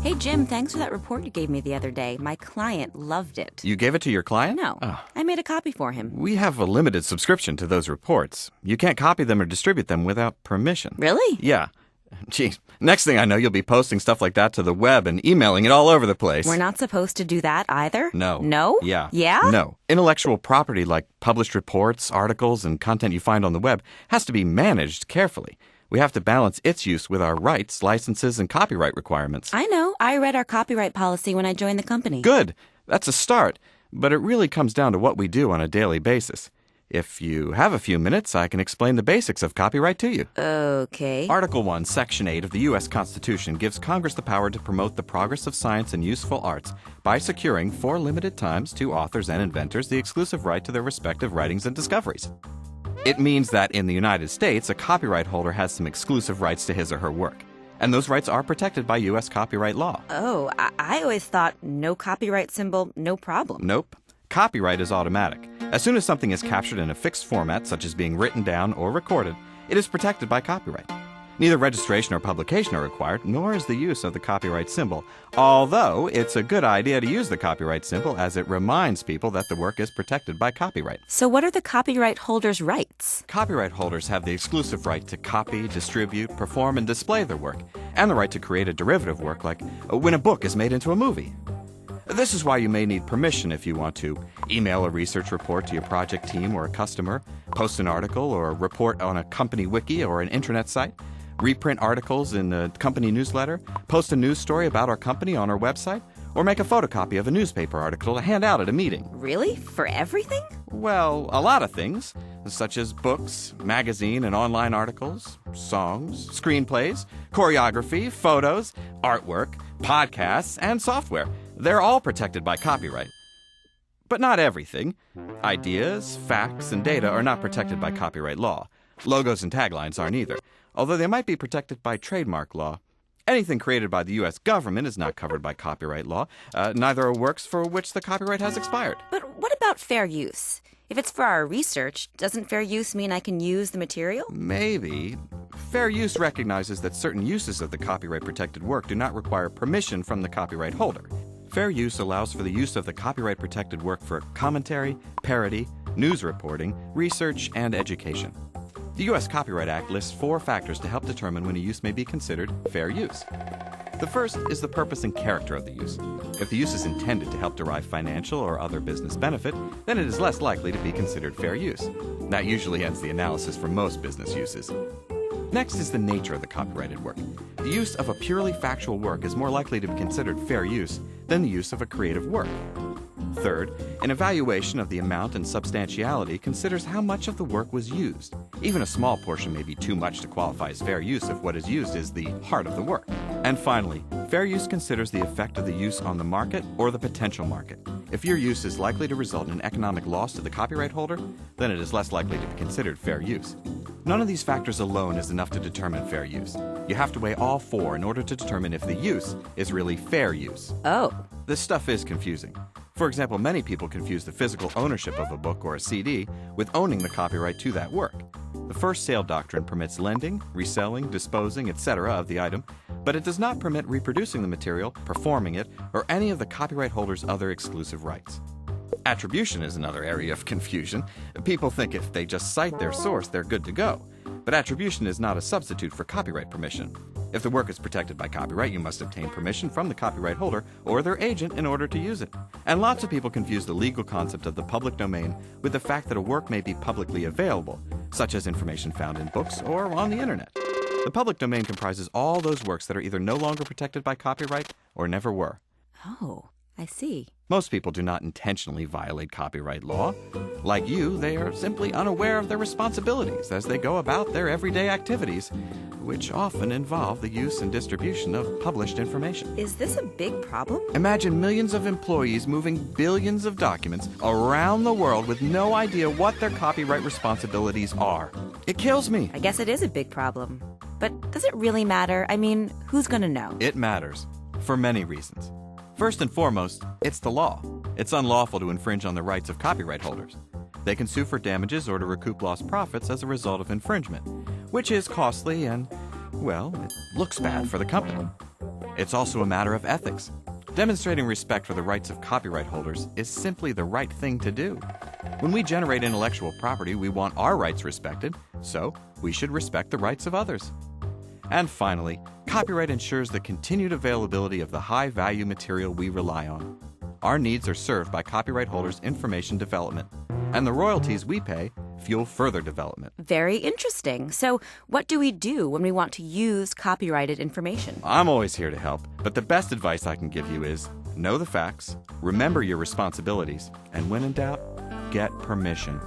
Hey, Jim, thanks for that report you gave me the other day. My client loved it. You gave it to your client? No, I made a copy for him. We have a limited subscription to those reports. You can't copy them or distribute them without permission. Really? Yeah. Gee, next thing I know, you'll be posting stuff like that to the web and emailing it all over the place. We're not supposed to do that either? No. No? Yeah. Yeah? No. Intellectual property like published reports, articles, and content you find on the web has to be managed carefully. We have to balance its use with our rights, licenses, and copyright requirements. I know. I read our copyright policy when I joined the company. Good. That's a start. But it really comes down to what we do on a daily basis. If you have a few minutes, I can explain the basics of copyright to you. Okay. Article 1, Section 8 of the U.S. Constitution gives Congress the power to promote the progress of science and useful arts by securing, for limited times, to authors and inventors the exclusive right to their respective writings and discoveries. It means that in the United States, a copyright holder has some exclusive rights to his or her work. And those rights are protected by U.S. copyright law. Oh, I always thought no copyright symbol, no problem. Nope. Copyright is automatic. As soon as something is captured in a fixed format, such as being written down or recorded, it is protected by copyright. Neither registration or publication are required, nor is the use of the copyright symbol, although it's a good idea to use the copyright symbol as it reminds people that the work is protected by copyright. So what are the copyright holders' rights? Copyright holders have the exclusive right to copy, distribute, perform, and display their work, and the right to create a derivative work like when a book is made into a movie. This is why you may need permission if you want to email a research report to your project team or a customer, post an article or a report on a company wiki or an intranet site, reprint articles in a company newsletter, post a news story about our company on our website, or make a photocopy of a newspaper article to hand out at a meeting. Really? For everything? Well, a lot of things, such as books, magazine and online articles, songs, screenplays, choreography, photos, artwork, podcasts, and software. They're all protected by copyright. But not everything. Ideas, facts, and data are not protected by copyright law. Logos and taglines aren't either, although they might be protected by trademark law. Anything created by the U.S. government is not covered by copyright law. Neither are works for which the copyright has expired. But what about fair use? If it's for our research, doesn't fair use mean I can use the material? Maybe. Fair use recognizes that certain uses of the copyright-protected work do not require permission from the copyright holder. Fair use allows for the use of the copyright-protected work for commentary, parody, news reporting, research, and education. The U.S. Copyright Act lists 4 factors to help determine when a use may be considered fair use. The first is the purpose and character of the use. If the use is intended to help derive financial or other business benefit, then it is less likely to be considered fair use. That usually ends the analysis for most business uses. Next is the nature of the copyrighted work. The use of a purely factual work is more likely to be considered fair use than the use of a creative work. Third, an evaluation of the amount and substantiality considers how much of the work was used. Even a small portion may be too much to qualify as fair use if what is used is the heart of the work. And finally, fair use considers the effect of the use on the market or the potential market. If your use is likely to result in economic loss to the copyright holder, then it is less likely to be considered fair use. None of these factors alone is enough to determine fair use. You have to weigh all 4 in order to determine if the use is really fair use. Oh. This stuff is confusing. For example, many people confuse the physical ownership of a book or a CD with owning the copyright to that work. The first sale doctrine permits lending, reselling, disposing, etc. of the item, but it does not permit reproducing the material, performing it, or any of the copyright holder's other exclusive rights. Attribution is another area of confusion. People think if they just cite their source, they're good to go. But attribution is not a substitute for copyright permission. If the work is protected by copyright, you must obtain permission from the copyright holder or their agent in order to use it. And lots of people confuse the legal concept of the public domain with the fact that a work may be publicly available, such as information found in books or on the internet. The public domain comprises all those works that are either no longer protected by copyright or never were. Oh, I see. Most people do not intentionally violate copyright law. Like you, they are simply unaware of their responsibilities as they go about their everyday activities, which often involve the use and distribution of published information. Is this a big problem? Imagine millions of employees moving billions of documents around the world with no idea what their copyright responsibilities are. It kills me. I guess it is a big problem. But does it really matter? I mean, who's going to know? It matters, for many reasons. First and foremost, it's the law. It's unlawful to infringe on the rights of copyright holders. They can sue for damages or to recoup lost profits as a result of infringement, which is costly and, well, it looks bad for the company. It's also a matter of ethics. Demonstrating respect for the rights of copyright holders is simply the right thing to do. When we generate intellectual property, we want our rights respected, so we should respect the rights of others. And finally, copyright ensures the continued availability of the high-value material we rely on. Our needs are served by copyright holders' information development, and the royalties we pay fuel further development. Very interesting. So, what do we do when we want to use copyrighted information? I'm always here to help, but the best advice I can give you is know the facts, remember your responsibilities, and when in doubt, get permission.